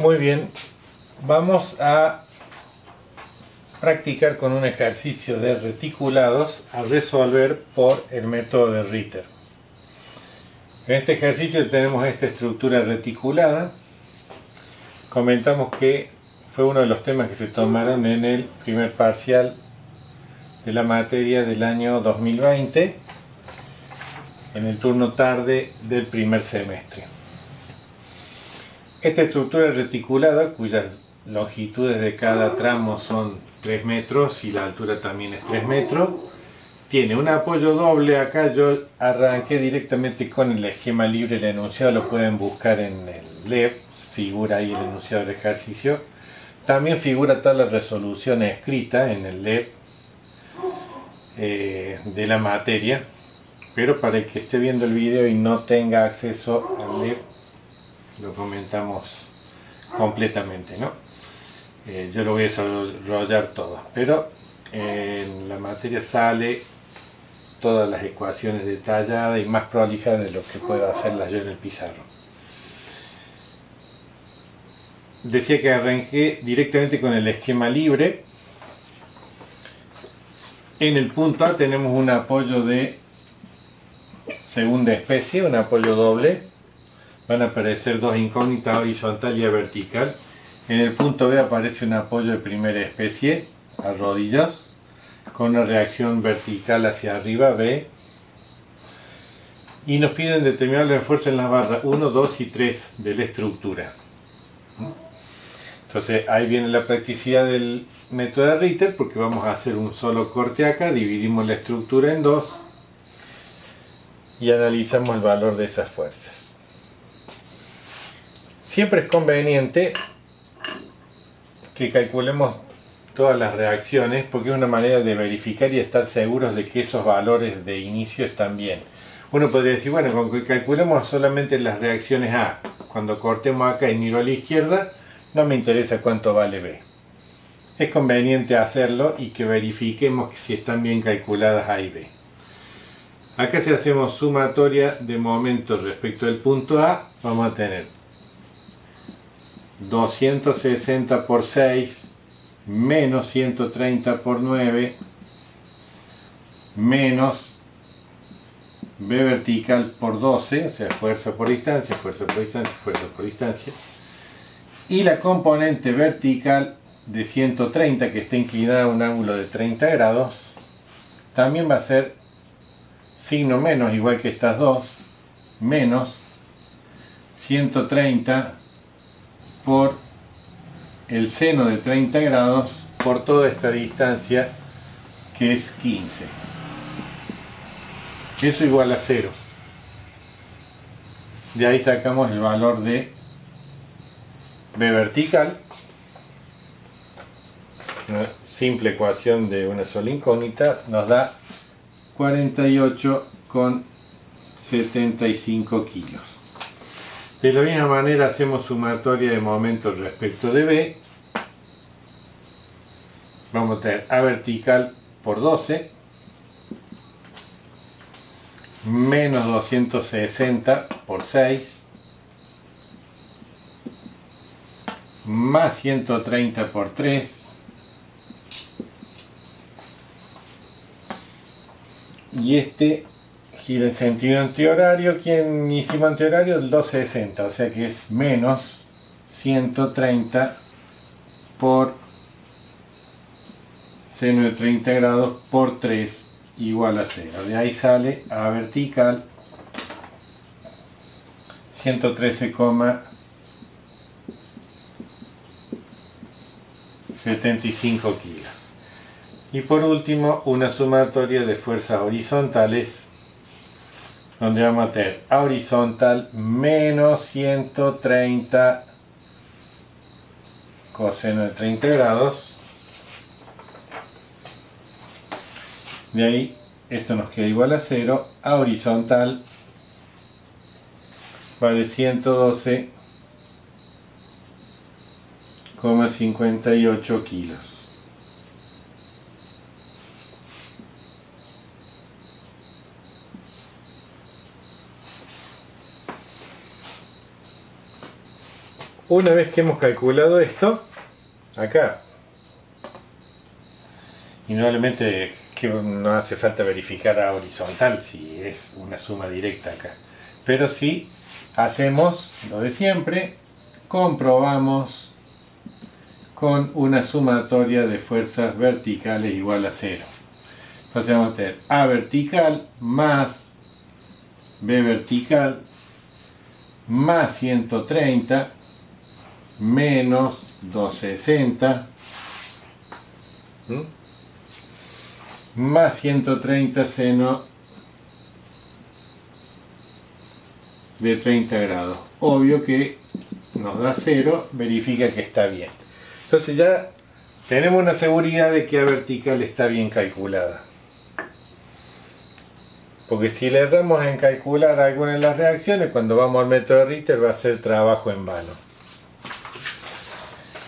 Muy bien, vamos a practicar con un ejercicio de reticulados a resolver por el método de Ritter. En este ejercicio tenemos esta estructura reticulada. Comentamos que fue uno de los temas que se tomaron en el primer parcial de la materia del año 2020, en el turno tarde del primer semestre. Esta estructura reticulada, cuyas longitudes de cada tramo son 3 metros y la altura también es 3 metros, tiene un apoyo doble. Acá yo arranqué directamente con el esquema libre, el enunciado lo pueden buscar en el LEP, figura ahí el enunciado del ejercicio. También figura toda la resolución escrita en el LEP de la materia, pero para el que esté viendo el video y no tenga acceso al LEP, lo comentamos completamente, ¿no? Yo lo voy a desarrollar todo, pero en la materia sale todas las ecuaciones detalladas y más prolijas de lo que puedo hacerlas yo en el pizarro. Decía que arranqué directamente con el esquema libre. En el punto A tenemos un apoyo de segunda especie, un apoyo doble. Van a aparecer dos incógnitas, horizontal y vertical. En el punto B aparece un apoyo de primera especie, a rodillas, con una reacción vertical hacia arriba, B. Y nos piden determinar la fuerza en las barras 1, 2 y 3 de la estructura. Entonces ahí viene la practicidad del método de Ritter, porque vamos a hacer un solo corte acá, dividimos la estructura en dos y analizamos el valor de esas fuerzas. Siempre es conveniente que calculemos todas las reacciones, porque es una manera de verificar y estar seguros de que esos valores de inicio están bien. Uno podría decir, bueno, con que calculemos solamente las reacciones A, cuando cortemos acá y miro a la izquierda, no me interesa cuánto vale B. Es conveniente hacerlo y que verifiquemos si están bien calculadas A y B. Acá si hacemos sumatoria de momentos respecto del punto A, vamos a tener 260 por 6 menos 130 por 9 menos B vertical por 12, o sea, fuerza por distancia, fuerza por distancia, fuerza por distancia, y la componente vertical de 130, que está inclinada a un ángulo de 30 grados, también va a ser signo menos, igual que estas dos, menos 130 por el seno de 30 grados por toda esta distancia, que es 15. Eso igual a 0. De ahí sacamos el valor de B vertical, una simple ecuación de una sola incógnita, nos da 48,75 kilos. De la misma manera hacemos sumatoria de momentos respecto de B. Vamos a tener A vertical por 12 menos 260 por 6 más 130 por 3 y este gira en sentido antihorario. ¿Quién hicimos antihorario? El 260, o sea que es menos 130 por seno de 30 grados por 3 igual a 0. De ahí sale A vertical 113,75 kilos. Y por último, una sumatoria de fuerzas horizontales, donde vamos a tener A horizontal menos 130 coseno de 30 grados. De ahí esto nos queda igual a 0. A horizontal vale 112,58 kilos. Una vez que hemos calculado esto, acá, indudablemente que no hace falta verificar a horizontal si es una suma directa acá, pero si hacemos lo de siempre, comprobamos con una sumatoria de fuerzas verticales igual a 0. Entonces vamos a tener A vertical más B vertical más 130 menos 260 más 130 seno de 30 grados. Obvio que nos da 0, verifica que está bien. Entonces ya tenemos una seguridad de que A vertical está bien calculada. Porque si le erramos en calcular alguna de las reacciones, cuando vamos al método de Ritter va a ser trabajo en vano.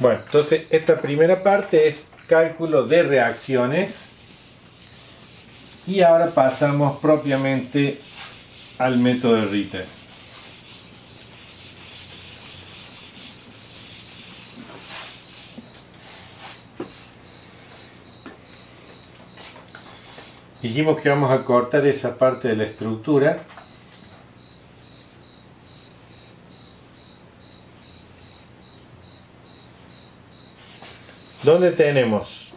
Bueno, entonces esta primera parte es cálculo de reacciones. Y ahora pasamos propiamente al método de Ritter. Dijimos que vamos a cortar esa parte de la estructura. ¿Dónde tenemos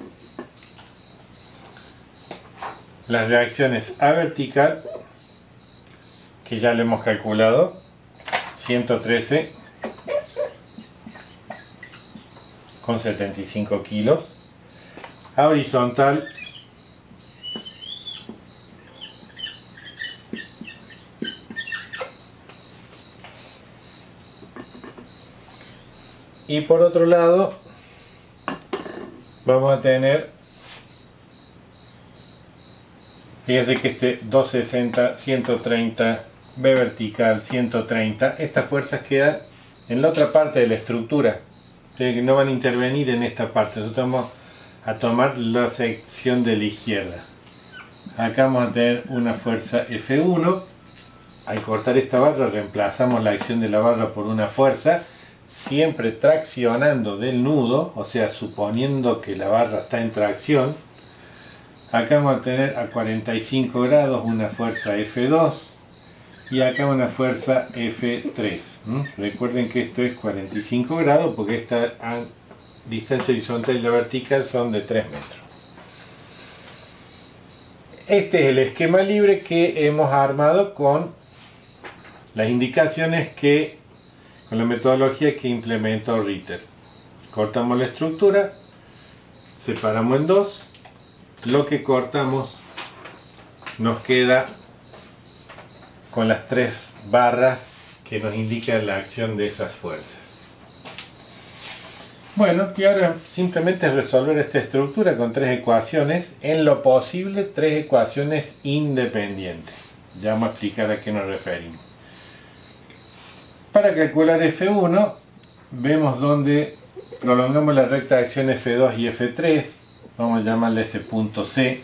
las reacciones A vertical? Que ya lo hemos calculado. 113 con 75 kilos. A horizontal, y por otro lado vamos a tener, fíjense que este 260, 130, B vertical, 130, estas fuerzas quedan en la otra parte de la estructura, que no van a intervenir en esta parte. Nosotros vamos a tomar la sección de la izquierda. Acá vamos a tener una fuerza F1. Al cortar esta barra reemplazamos la acción de la barra por una fuerza, siempre traccionando del nudo, o sea, suponiendo que la barra está en tracción. Acá vamos a tener a 45 grados una fuerza F2 y acá una fuerza F3. Recuerden que esto es 45 grados porque esta distancia horizontal y la vertical son de 3 metros. Este es el esquema libre que hemos armado con las indicaciones con la metodología que implementó Ritter. Cortamos la estructura, separamos en dos, lo que cortamos nos queda con las 3 barras que nos indican la acción de esas fuerzas. Bueno, y ahora simplemente es resolver esta estructura con 3 ecuaciones, en lo posible 3 ecuaciones independientes. Ya vamos a explicar a qué nos referimos. Para calcular F1, vemos dónde prolongamos la recta de acción F2 y F3. Vamos a llamarle ese punto C.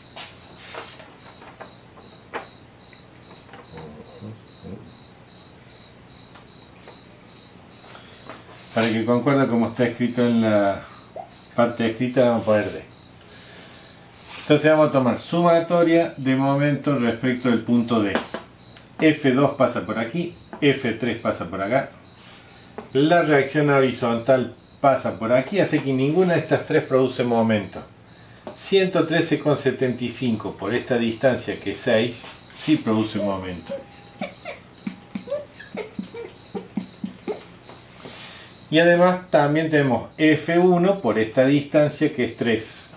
Para que concuerde como está escrito en la parte escrita, vamos a poner D. Entonces vamos a tomar sumatoria de momento respecto del punto D. F2 pasa por aquí, F3 pasa por acá. La reacción horizontal pasa por aquí, así que ninguna de estas 3 produce momento. 113,75 por esta distancia, que es 6, sí produce momento. Y además también tenemos F1 por esta distancia, que es 3,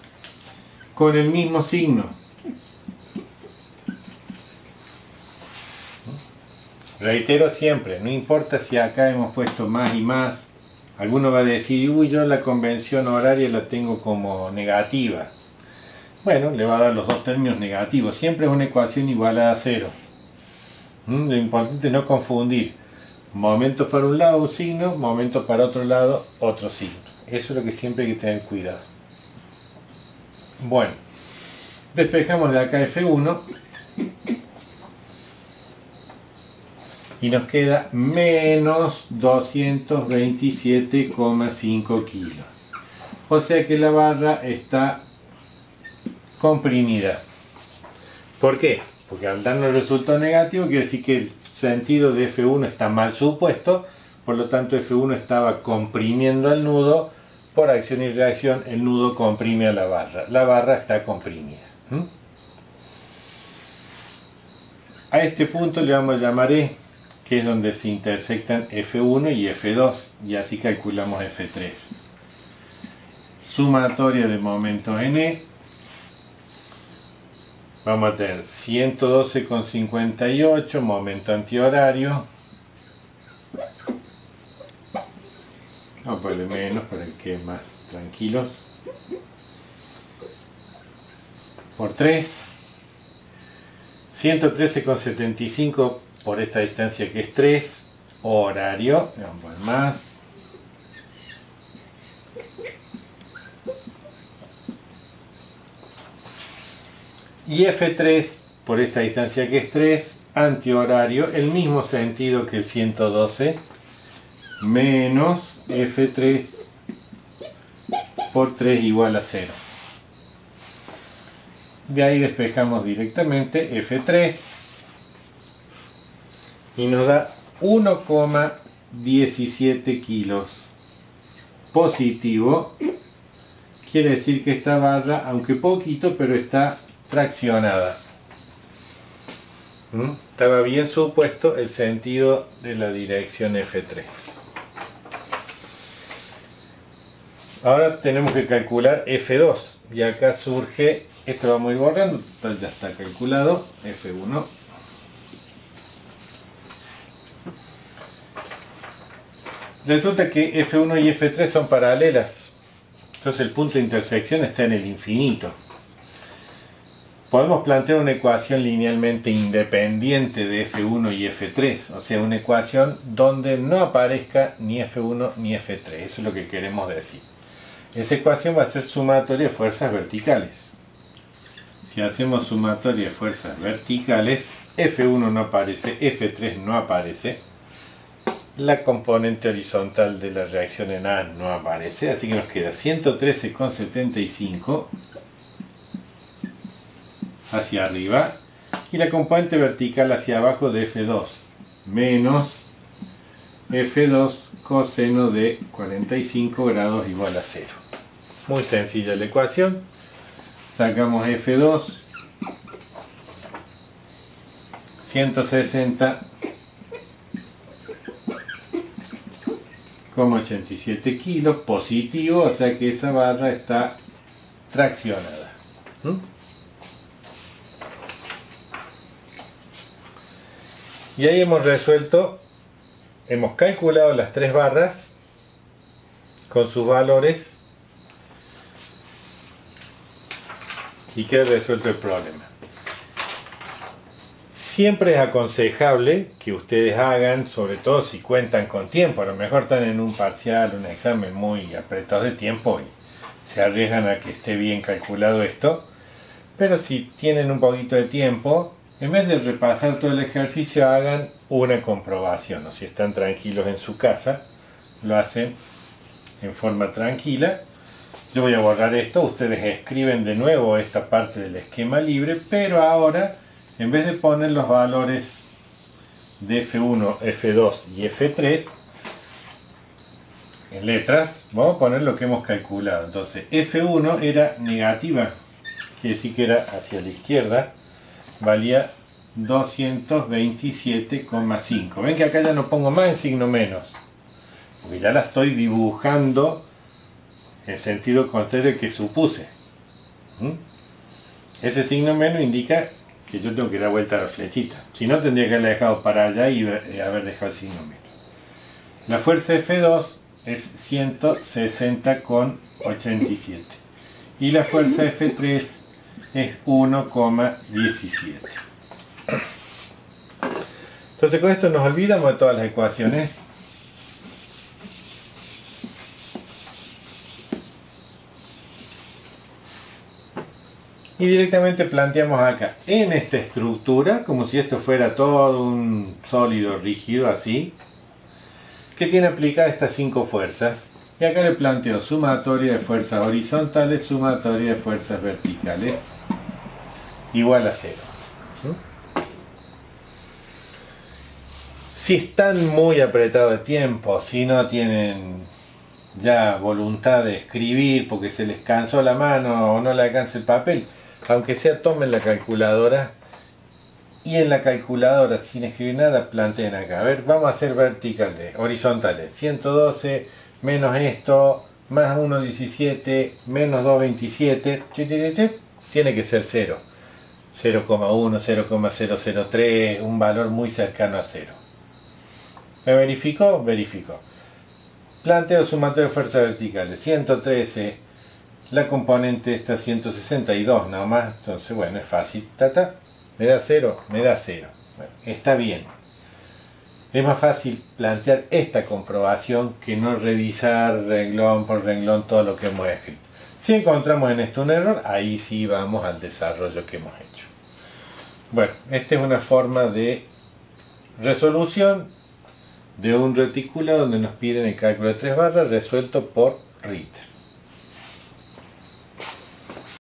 con el mismo signo. Reitero siempre, no importa si acá hemos puesto más y más. Alguno va a decir, uy, yo la convención horaria la tengo como negativa. Bueno, le va a dar los dos términos negativos. Siempre es una ecuación igualada a 0. Lo importante es no confundir momentos para un lado un signo, momentos para otro lado otro signo. Eso es lo que siempre hay que tener cuidado. Bueno, despejamos de acá F1. y nos queda menos 227,5 kilos. O sea que la barra está comprimida. ¿Por qué? Porque al darnos el resultado negativo quiere decir que el sentido de F1 está mal supuesto, por lo tanto F1 estaba comprimiendo al nudo, por acción y reacción el nudo comprime a la barra está comprimida. A este punto le vamos a llamar E, que es donde se intersectan F1 y F2, y así calculamos F3. Sumatoria de momentos en E, vamos a tener 112,58 momento antihorario, vamos a ponerle menos para que más tranquilos, por 3, 113,75 por esta distancia que es 3, horario, vamos a poner más, y F3 por esta distancia que es 3, antihorario, el mismo sentido que el 112, menos F3 por 3 igual a 0. De ahí despejamos directamente F3 y nos da 1,17 kilos positivo. Quiere decir que esta barra, aunque poquito, pero está traccionada. Estaba bien supuesto el sentido de la dirección F3. Ahora tenemos que calcular F2 y acá surge, esto vamos a ir borrando, ya está calculado, F1. Resulta que F1 y F3 son paralelas, entonces el punto de intersección está en el infinito. Podemos plantear una ecuación linealmente independiente de F1 y F3, o sea, una ecuación donde no aparezca ni F1 ni F3, eso es lo que queremos decir. Esa ecuación va a ser sumatoria de fuerzas verticales. Si hacemos sumatoria de fuerzas verticales, F1 no aparece, F3 no aparece, la componente horizontal de la reacción en A no aparece, así que nos queda 113,75 hacia arriba y la componente vertical hacia abajo de F2 menos F2 coseno de 45 grados igual a 0. Muy sencilla la ecuación. Sacamos F2 160,87 kilos positivo, o sea que esa barra está traccionada. Y ahí hemos resuelto, hemos calculado las tres barras con sus valores y queda resuelto el problema. Siempre es aconsejable que ustedes hagan, sobre todo si cuentan con tiempo, a lo mejor están en un parcial, un examen muy apretado de tiempo y se arriesgan a que esté bien calculado esto, pero si tienen un poquito de tiempo, en vez de repasar todo el ejercicio, hagan una comprobación, o si están tranquilos en su casa, lo hacen en forma tranquila. Yo voy a borrar esto, ustedes escriben de nuevo esta parte del esquema libre, pero ahora, en vez de poner los valores de F1, F2 y F3 en letras, vamos a poner lo que hemos calculado. Entonces, F1 era negativa, quiere decir que era hacia la izquierda, valía 227,5. Ven que acá ya no pongo más el signo menos, porque ya la estoy dibujando en sentido contrario al que supuse. Ese signo menos indica que yo tengo que dar vuelta a la flechita, si no tendría que haberla dejado para allá y haber dejado el signo menos. La fuerza F2 es 160,87 y la fuerza F3 es 1,17. Entonces con esto nos olvidamos de todas las ecuaciones. Y directamente planteamos acá, en esta estructura, como si esto fuera todo un sólido rígido así, que tiene aplicadas estas 5 fuerzas. Y acá le planteo sumatoria de fuerzas horizontales, sumatoria de fuerzas verticales, igual a 0. Si están muy apretados de tiempo, si no tienen ya voluntad de escribir porque se les cansó la mano o no le alcanza el papel, aunque sea tomen la calculadora y en la calculadora sin escribir nada planteen acá. A ver, vamos a hacer verticales, horizontales, 112 menos esto, más 1,17 menos 2,27, tiene que ser 0. 0,1, 0,003, un valor muy cercano a 0. ¿Me verificó? Verificó. Planteo sumatorio de fuerzas verticales, 113, la componente está 162 nada más, entonces bueno, es fácil, me da 0, me da 0. Bueno, está bien. Es más fácil plantear esta comprobación que no revisar renglón por renglón todo lo que hemos escrito. Si encontramos en esto un error, ahí sí vamos al desarrollo que hemos hecho. Bueno, esta es una forma de resolución de un retículo donde nos piden el cálculo de 3 barras resuelto por Ritter.